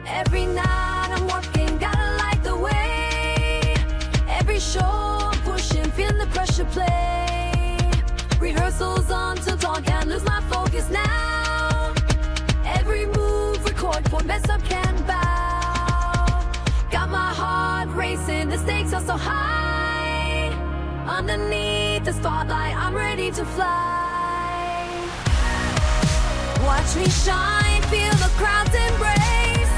Every night I'm working, gotta light the way. Every show pushing, feeling the pressure play. Rehearsals on till dawn, can't lose my focus now. Every move record, for mess up can't bow. Got my heart racing, the stakes are so high. Underneath the spotlight, I'm ready to fly. Watch me shine, feel the crowd's embrace.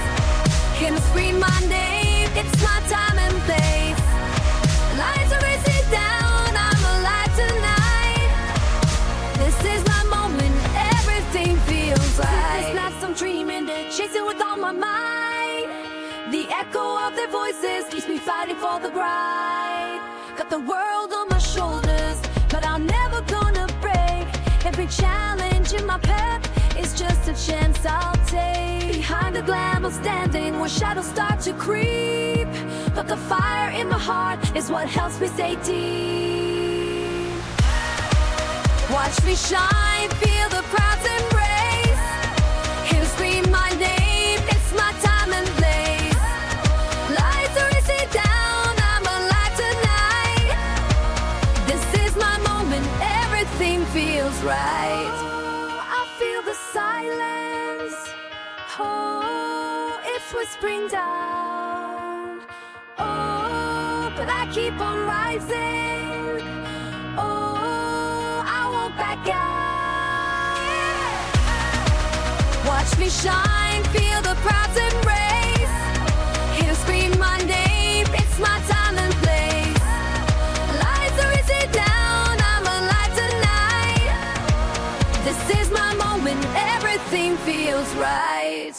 Can scream my name, it's my time and place. Lights are racing down, I'm alive tonight. This is my moment, everything feels right. It's not some dreaming, chasing with all my might. The echo of their voices keeps me fighting for the bright. Got the world on my shoulders, but I'm never gonna break. Every challenge in my path is just a chance I'll take. Behind the glam I'm standing where shadows start to creep, but the fire in my heart is what helps me stay deep. Watch me shine, feel the crowd's embrace. Hear them scream my name, it's my time and place. Lights are racing down, I'm alive tonight. This is my moment, everything feels right. I feel the silence, oh, it's whispering down. Oh, but I keep on rising. Oh, I won't back out. Watch me shine, feel the crowd's embrace. Hear them scream my name, it's my time and place. Lights are racing down, I'm alive tonight. This is my moment, everything feels right.